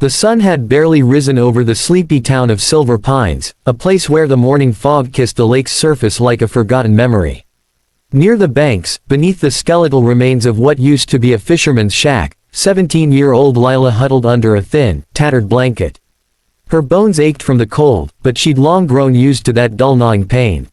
The sun had barely risen over the sleepy town of Silver Pines, a place where the morning fog kissed the lake's surface like a forgotten memory. Near the banks, beneath the skeletal remains of what used to be a fisherman's shack, 17-year-old Lila huddled under a thin, tattered blanket. Her bones ached from the cold, but she'd long grown used to that dull gnawing pain.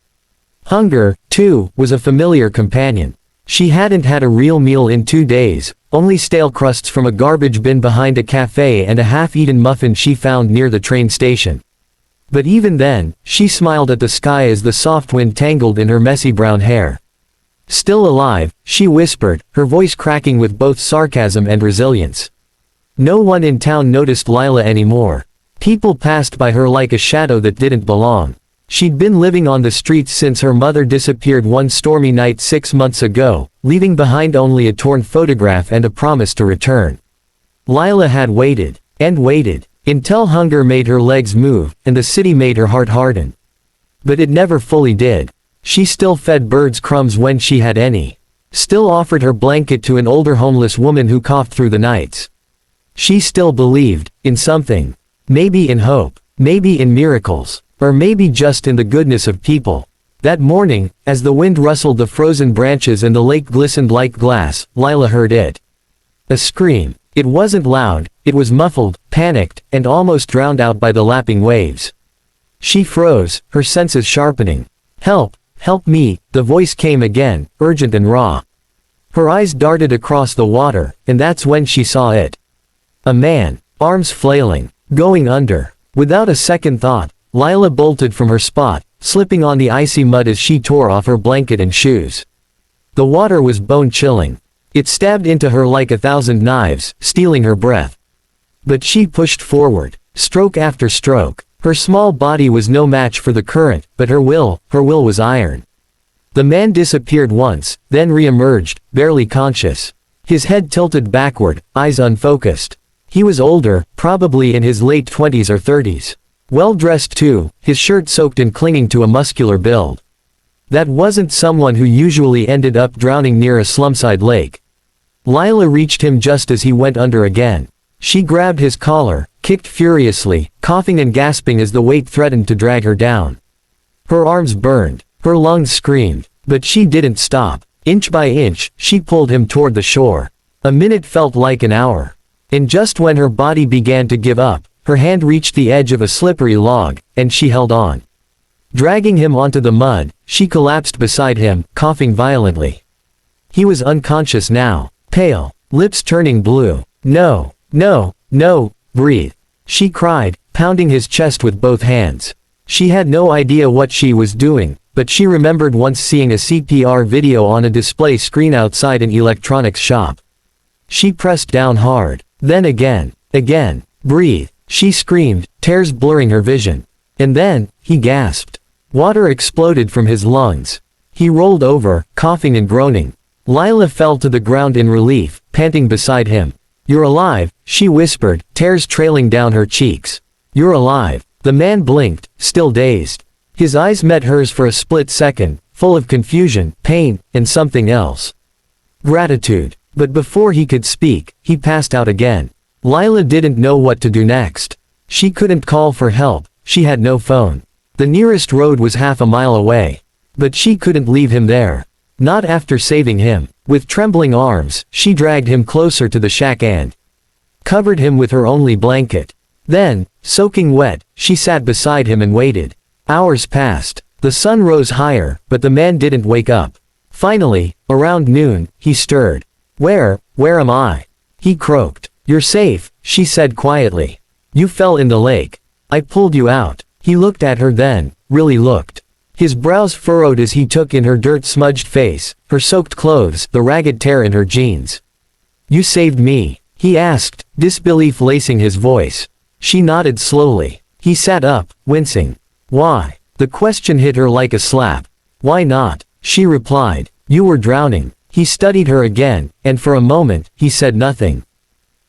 Hunger, too, was a familiar companion. She hadn't had a real meal in 2 days, only stale crusts from a garbage bin behind a cafe and a half-eaten muffin she found near the train station. But even then, she smiled at the sky as the soft wind tangled in her messy brown hair. Still alive, she whispered, her voice cracking with both sarcasm and resilience. No one in town noticed Lila anymore. People passed by her like a shadow that didn't belong. She'd been living on the streets since her mother disappeared one stormy night 6 months ago, leaving behind only a torn photograph and a promise to return. Lila had waited, and waited, until hunger made her legs move, and the city made her heart harden. But it never fully did. She still fed birds crumbs when she had any. Still offered her blanket to an older homeless woman who coughed through the nights. She still believed, in something. Maybe in hope, maybe in miracles, or maybe just in the goodness of people. That morning, as the wind rustled the frozen branches and the lake glistened like glass, Lila heard it. A scream. It wasn't loud, it was muffled, panicked, and almost drowned out by the lapping waves. She froze, her senses sharpening. Help, help me, the voice came again, urgent and raw. Her eyes darted across the water, and that's when she saw it. A man, arms flailing, going under. Without a second thought, Lila bolted from her spot, slipping on the icy mud as she tore off her blanket and shoes. The water was bone-chilling. It stabbed into her like 1,000 knives, stealing her breath. But she pushed forward, stroke after stroke. Her small body was no match for the current, but her will was iron. The man disappeared once, then re-emerged, barely conscious. His head tilted backward, eyes unfocused. He was older, probably in his late 20s or 30s. Well-dressed too, his shirt soaked and clinging to a muscular build. That wasn't someone who usually ended up drowning near a slumside lake. Lila reached him just as he went under again. She grabbed his collar, kicked furiously, coughing and gasping as the weight threatened to drag her down. Her arms burned, her lungs screamed, but she didn't stop. Inch by inch, she pulled him toward the shore. A minute felt like an hour. And just when her body began to give up, her hand reached the edge of a slippery log, and she held on. Dragging him onto the mud, she collapsed beside him, coughing violently. He was unconscious now, pale, lips turning blue. No, no, no, breathe. She cried, pounding his chest with both hands. She had no idea what she was doing, but she remembered once seeing a CPR video on a display screen outside an electronics shop. She pressed down hard. Then again. Breathe. She screamed, tears blurring her vision. And then, he gasped. Water exploded from his lungs. He rolled over, coughing and groaning. Lila fell to the ground in relief, panting beside him. You're alive, she whispered, tears trailing down her cheeks. You're alive. The man blinked, still dazed. His eyes met hers for a split second, full of confusion, pain, and something else. Gratitude. But before he could speak, he passed out again. Lila didn't know what to do next. She couldn't call for help, she had no phone. The nearest road was half a mile away. But she couldn't leave him there. Not after saving him. With trembling arms, she dragged him closer to the shack and covered him with her only blanket. Then, soaking wet, she sat beside him and waited. Hours passed. The sun rose higher, but the man didn't wake up. Finally, around noon, he stirred. Where am I? He croaked. You're safe, she said quietly. You fell in the lake. I pulled you out. He looked at her then, really looked. His brows furrowed as he took in her dirt-smudged face, her soaked clothes, the ragged tear in her jeans. You saved me, he asked, disbelief lacing his voice. She nodded slowly. He sat up, wincing. Why? The question hit her like a slap. Why not? She replied. You were drowning. He studied her again, and for a moment, he said nothing.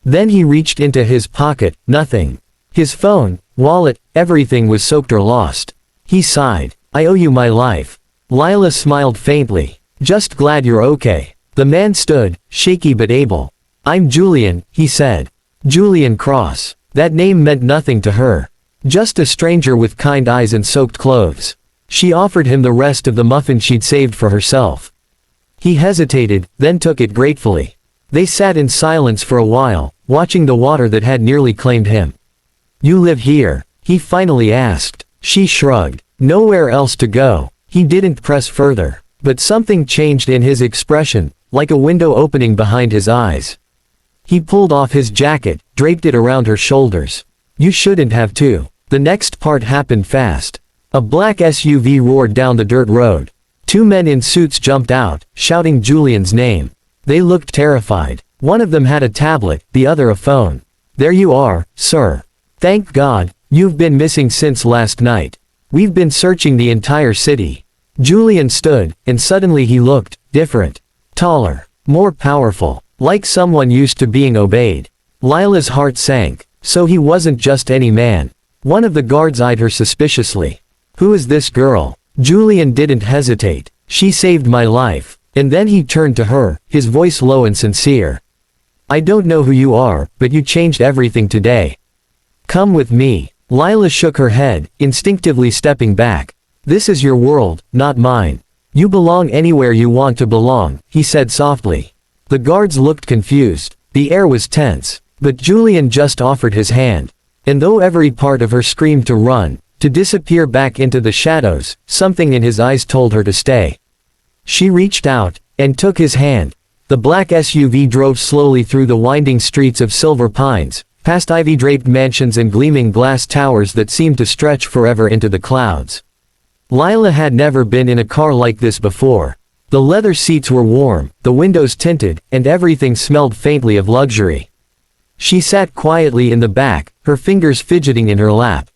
Then he reached into his pocket, nothing. His phone, wallet, everything was soaked or lost. He sighed. I owe you my life. Lila smiled faintly. Just glad you're okay. The man stood, shaky but able. I'm Julian, he said. Julian Cross. That name meant nothing to her. Just a stranger with kind eyes and soaked clothes. She offered him the rest of the muffin she'd saved for herself. He hesitated, then took it gratefully. They sat in silence for a while, watching the water that had nearly claimed him. "You live here?" he finally asked. She shrugged. Nowhere else to go. He didn't press further. But something changed in his expression, like a window opening behind his eyes. He pulled off his jacket, draped it around her shoulders. "You shouldn't have to." The next part happened fast. A black SUV roared down the dirt road. Two men in suits jumped out, shouting Julian's name. They looked terrified. One of them had a tablet, the other a phone. "There you are, sir. Thank God, you've been missing since last night. We've been searching the entire city." Julian stood, and suddenly he looked different. Taller. More powerful. Like someone used to being obeyed. Lila's heart sank. So he wasn't just any man. One of the guards eyed her suspiciously. "Who is this girl?" Julian didn't hesitate. "She saved my life." And then he turned to her, his voice low and sincere. "I don't know who you are, but you changed everything today. Come with me." Lila shook her head, instinctively stepping back. "This is your world, not mine. You belong anywhere you want to belong," he said softly. The guards looked confused. The air was tense. But Julian just offered his hand. And though every part of her screamed to run, to disappear back into the shadows, something in his eyes told her to stay. She reached out, and took his hand. The black SUV drove slowly through the winding streets of Silver Pines, past ivy-draped mansions and gleaming glass towers that seemed to stretch forever into the clouds. Lila had never been in a car like this before. The leather seats were warm, the windows tinted, and everything smelled faintly of luxury. She sat quietly in the back, her fingers fidgeting in her lap.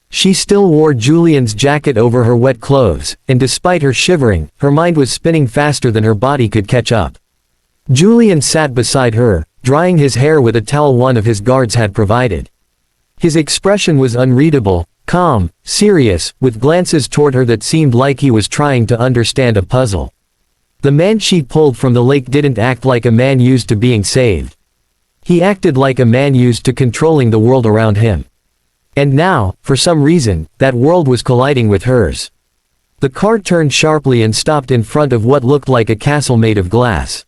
She still wore Julian's jacket over her wet clothes, and despite her shivering, her mind was spinning faster than her body could catch up. Julian sat beside her, drying his hair with a towel one of his guards had provided. His expression was unreadable, calm, serious, with glances toward her that seemed like he was trying to understand a puzzle. The man she pulled from the lake didn't act like a man used to being saved. He acted like a man used to controlling the world around him. And now, for some reason, that world was colliding with hers. The car turned sharply and stopped in front of what looked like a castle made of glass.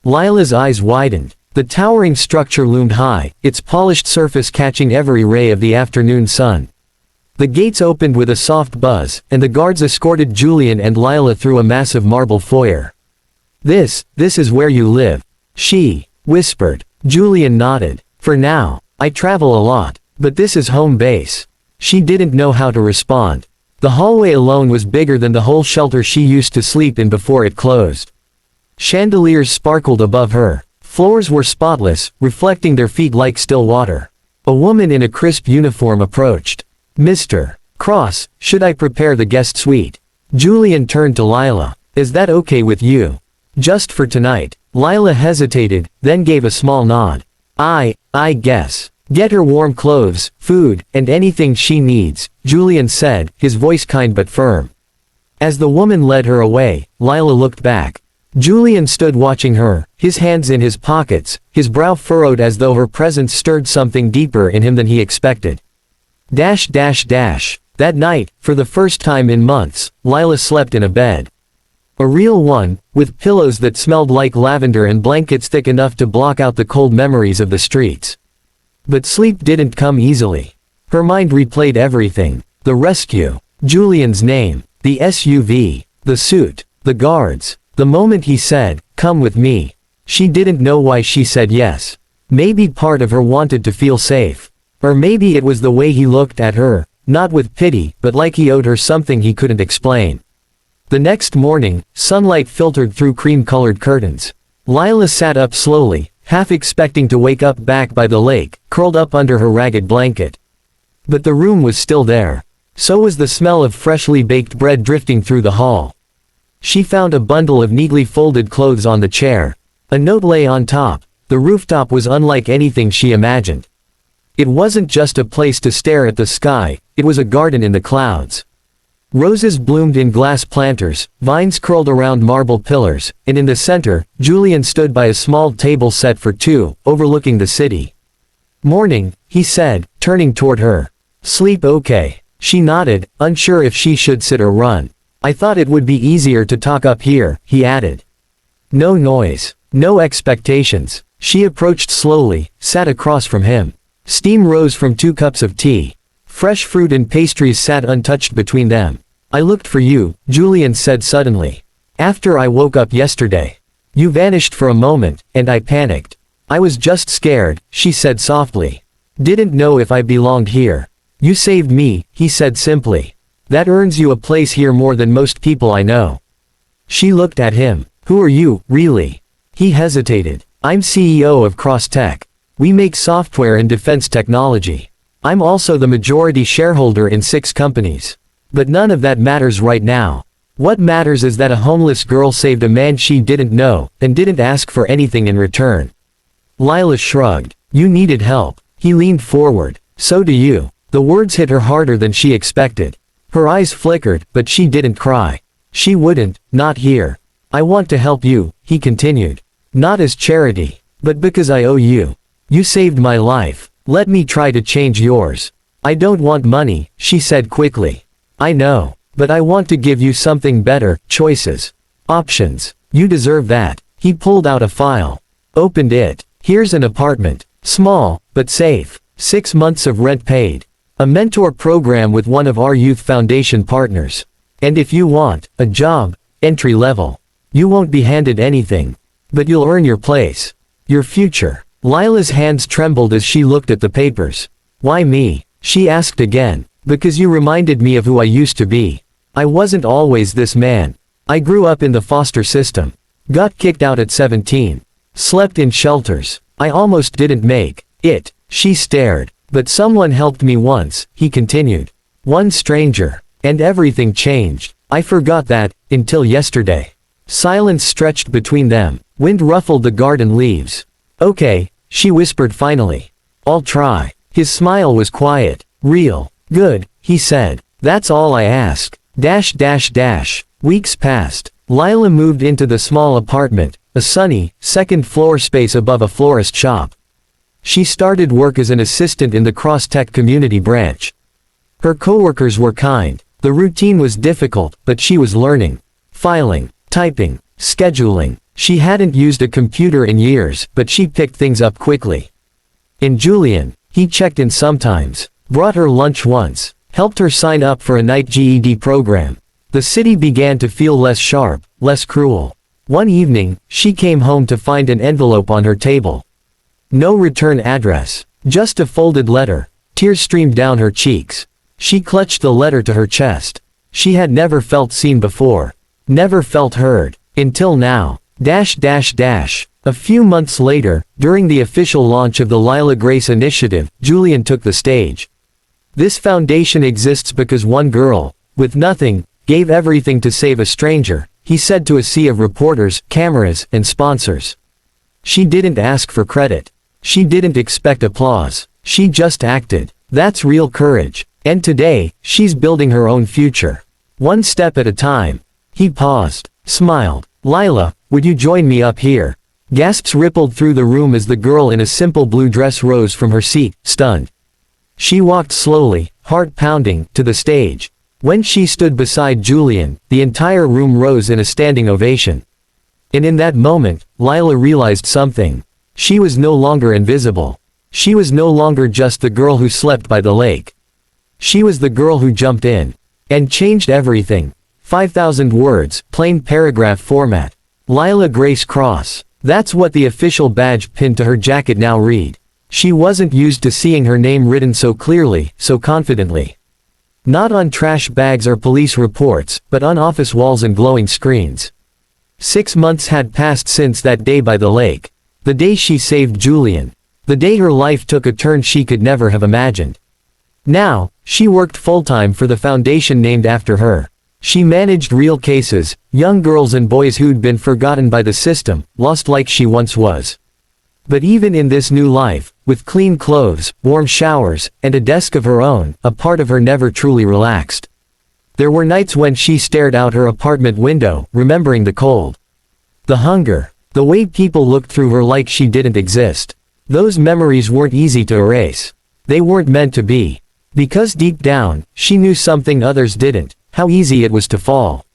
Lila's eyes widened. The towering structure loomed high, its polished surface catching every ray of the afternoon sun. The gates opened with a soft buzz, and the guards escorted Julian and Lila through a massive marble foyer. This is where you live," she whispered. Julian nodded. "For now. I travel a lot. But this is home base." She didn't know how to respond. The hallway alone was bigger than the whole shelter she used to sleep in before it closed. Chandeliers sparkled above her. Floors were spotless, reflecting their feet like still water. A woman in a crisp uniform approached. "Mr. Cross, should I prepare the guest suite?" Julian turned to Lila. "Is that okay with you? Just for tonight?" Lila hesitated, then gave a small nod. I guess. "Get her warm clothes, food, and anything she needs," Julian said, his voice kind but firm. As the woman led her away, Lila looked back. Julian stood watching her, his hands in his pockets, his brow furrowed as though her presence stirred something deeper in him than he expected. That night, for the first time in months, Lila slept in a bed. A real one, with pillows that smelled like lavender and blankets thick enough to block out the cold memories of the streets. But sleep didn't come easily. Her mind replayed everything. The rescue. Julian's name. The SUV. The suit. The guards. The moment he said, "Come with me." She didn't know why she said yes. Maybe part of her wanted to feel safe. Or maybe it was the way he looked at her, not with pity, but like he owed her something he couldn't explain. The next morning, sunlight filtered through cream-colored curtains. Lila sat up slowly, half expecting to wake up back by the lake, curled up under her ragged blanket. But the room was still there. So was the smell of freshly baked bread drifting through the hall. She found a bundle of neatly folded clothes on the chair. A note lay on top. The rooftop was unlike anything she imagined. It wasn't just a place to stare at the sky, it was a garden in the clouds. Roses bloomed in glass planters, vines curled around marble pillars, and in the center, Julian stood by a small table set for two, overlooking the city. Morning, he said, turning toward her. Sleep okay? She nodded, unsure if she should sit or run. I thought it would be easier to talk up here, he added. No noise. No expectations. She approached slowly, sat across from him. Steam rose from 2 cups of tea. Fresh fruit and pastries sat untouched between them. I looked for you, Julian said suddenly. After I woke up yesterday. You vanished for a moment, and I panicked. I was just scared, she said softly. Didn't know if I belonged here. You saved me, he said simply. That earns you a place here more than most people I know. She looked at him. Who are you, really? He hesitated. I'm CEO of Crosstech. We make software and defense technology. I'm also the majority shareholder in 6 companies. But none of that matters right now. What matters is that a homeless girl saved a man she didn't know, and didn't ask for anything in return. Lila shrugged. You needed help. He leaned forward. So do you. The words hit her harder than she expected. Her eyes flickered, but she didn't cry. She wouldn't, not here. I want to help you, he continued. Not as charity, but because I owe you. You saved my life. Let me try to change yours. I don't want money, she said quickly. I know, but I want to give you something better, choices. Options. You deserve that. He pulled out a file. Opened it. Here's an apartment. Small, but safe. 6 months of rent paid. A mentor program with one of our youth foundation partners. And if you want, a job, entry level. You won't be handed anything. But you'll earn your place. Your future. Lila's hands trembled as she looked at the papers. Why me? She asked again. Because you reminded me of who I used to be. I wasn't always this man. I grew up in the foster system. Got kicked out at 17. Slept in shelters. I almost didn't make it. She stared. But someone helped me once, he continued. One stranger. And everything changed. I forgot that, until yesterday. Silence stretched between them. Wind ruffled the garden leaves. Okay, she whispered finally. I'll try. His smile was quiet. Real. Good, he said. That's all I ask. Weeks passed. Lila moved into the small apartment, a sunny, second-floor space above a florist shop. She started work as an assistant in the Crosstech community branch. Her coworkers were kind. The routine was difficult, but she was learning. Filing, typing, scheduling. She hadn't used a computer in years, but she picked things up quickly. In Julian, he checked in sometimes, brought her lunch once, helped her sign up for a night GED program. The city began to feel less sharp, less cruel. One evening, she came home to find an envelope on her table. No return address. Just a folded letter. Tears streamed down her cheeks. She clutched the letter to her chest. She had never felt seen before. Never felt heard. Until now. A few months later, during the official launch of the Lila Grace Initiative, Julian took the stage. This foundation exists because one girl, with nothing, gave everything to save a stranger, he said to a sea of reporters, cameras, and sponsors. She didn't ask for credit. She didn't expect applause. She just acted. That's real courage. And today, she's building her own future. One step at a time. He paused, smiled. Lila, would you join me up here? Gasps rippled through the room as the girl in a simple blue dress rose from her seat, stunned. She walked slowly, heart pounding, to the stage. When she stood beside Julian, the entire room rose in a standing ovation. And in that moment, Lila realized something. She was no longer invisible. She was no longer just the girl who slept by the lake. She was the girl who jumped in. And changed everything. 5,000 words, plain paragraph format. Lila Grace Cross. That's what the official badge pinned to her jacket now read. She wasn't used to seeing her name written so clearly, so confidently. Not on trash bags or police reports, but on office walls and glowing screens. 6 months had passed since that day by the lake. The day she saved Julian. The day her life took a turn she could never have imagined. Now, she worked full-time for the foundation named after her. She managed real cases, young girls and boys who'd been forgotten by the system, lost like she once was. But even in this new life, with clean clothes, warm showers, and a desk of her own, a part of her never truly relaxed. There were nights when she stared out her apartment window, remembering the cold. The hunger. The way people looked through her like she didn't exist. Those memories weren't easy to erase. They weren't meant to be. Because deep down, she knew something others didn't, how easy it was to fall.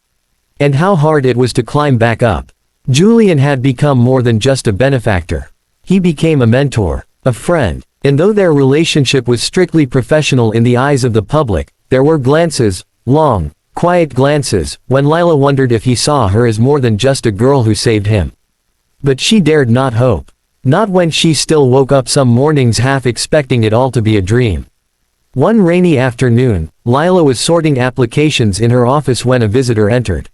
And how hard it was to climb back up. Julian had become more than just a benefactor. He became a mentor, a friend, and though their relationship was strictly professional in the eyes of the public, there were glances, long, quiet glances, when Lila wondered if he saw her as more than just a girl who saved him. But she dared not hope. Not when she still woke up some mornings half expecting it all to be a dream. One rainy afternoon, Lila was sorting applications in her office when a visitor entered.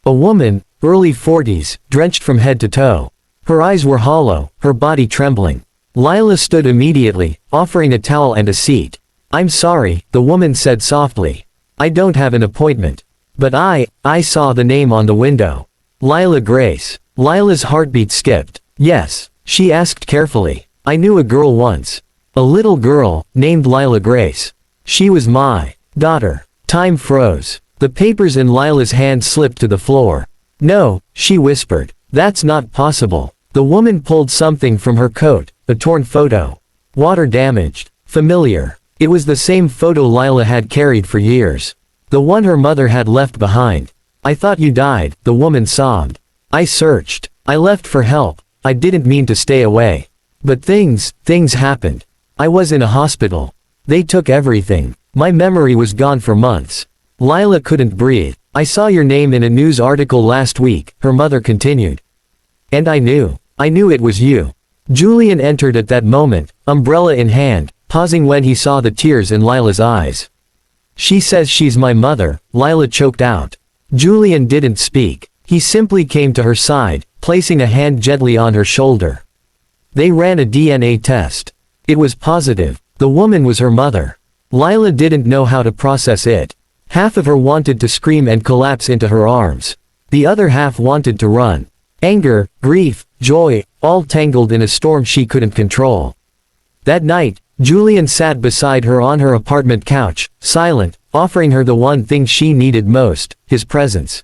A woman, early 40s, drenched from head to toe. Her eyes were hollow, her body trembling. Lila stood immediately, offering a towel and a seat. "I'm sorry," the woman said softly. "I don't have an appointment. But I saw the name on the window. Lila Grace." Lila's heartbeat skipped. "Yes," she asked carefully. "I knew a girl once. A little girl, named Lila Grace. She was my daughter." Time froze. The papers in Lila's hand slipped to the floor. "No," she whispered. "That's not possible." The woman pulled something from her coat, a torn photo. Water damaged. Familiar. It was the same photo Lila had carried for years. The one her mother had left behind. "I thought you died," the woman sobbed. "I searched. I left for help. I didn't mean to stay away. But things happened. I was in a hospital. They took everything. My memory was gone for months." Lila couldn't breathe. "I saw your name in a news article last week," her mother continued. "And I knew it was you." Julian entered at that moment, umbrella in hand, pausing when he saw the tears in Lila's eyes. "She says she's my mother," Lila choked out. Julian didn't speak. He simply came to her side, placing a hand gently on her shoulder. They ran a DNA test. It was positive. The woman was her mother. Lila didn't know how to process it. Half of her wanted to scream and collapse into her arms. The other half wanted to run. Anger, grief, joy, all tangled in a storm she couldn't control. That night, Julian sat beside her on her apartment couch, silent, offering her the one thing she needed most, his presence.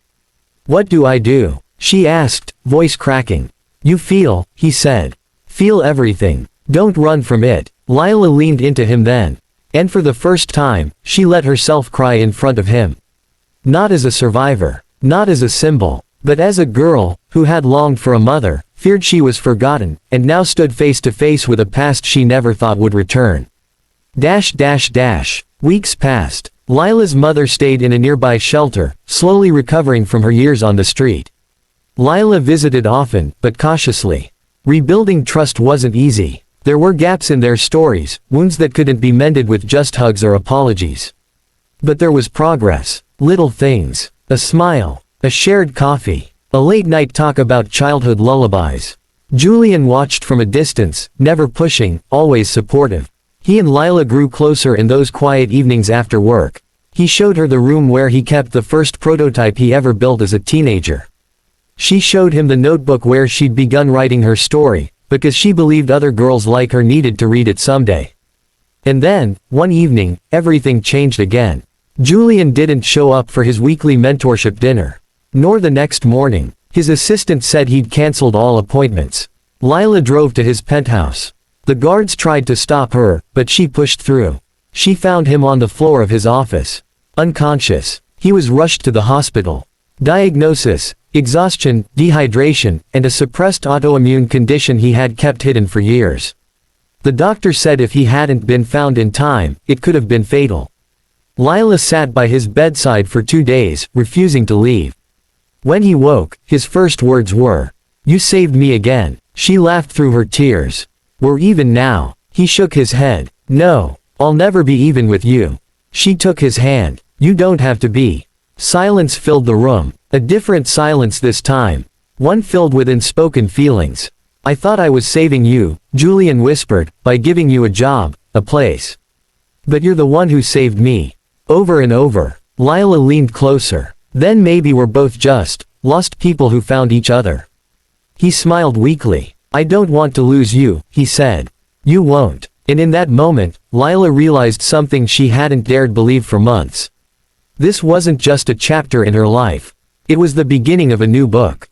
"What do I do?" she asked, voice cracking. "You feel," he said. "Feel everything. Don't run from it." Lila leaned into him then. And for the first time, she let herself cry in front of him. Not as a survivor, not as a symbol, but as a girl, who had longed for a mother, feared she was forgotten, and now stood face to face with a past she never thought would return. Weeks passed. Lila's mother stayed in a nearby shelter, slowly recovering from her years on the street. Lila visited often, but cautiously. Rebuilding trust wasn't easy. There were gaps in their stories, wounds that couldn't be mended with just hugs or apologies. But there was progress. Little things. A smile. A shared coffee. A late-night talk about childhood lullabies. Julian watched from a distance, never pushing, always supportive. He and Lila grew closer in those quiet evenings after work. He showed her the room where he kept the first prototype he ever built as a teenager. She showed him the notebook where she'd begun writing her story, because she believed other girls like her needed to read it someday. And then, one evening, everything changed again. Julian didn't show up for his weekly mentorship dinner. Nor the next morning. His assistant said he'd canceled all appointments. Lila drove to his penthouse. The guards tried to stop her, but she pushed through. She found him on the floor of his office. Unconscious. He was rushed to the hospital. Diagnosis: exhaustion, dehydration, and a suppressed autoimmune condition he had kept hidden for years. The doctor said if he hadn't been found in time, it could have been fatal. Lila sat by his bedside for 2 days, refusing to leave. When he woke, his first words were, "You saved me again." She laughed through her tears. "We're even now." He shook his head. "No, I'll never be even with you." She took his hand. "You don't have to be." Silence filled the room. A different silence this time. One filled with unspoken feelings. "I thought I was saving you," Julian whispered, "by giving you a job, a place. But you're the one who saved me." Over and over. Lila leaned closer. "Then maybe we're both just lost people who found each other." He smiled weakly. "I don't want to lose you," he said. "You won't." And in that moment, Lila realized something she hadn't dared believe for months. This wasn't just a chapter in her life. It was the beginning of a new book.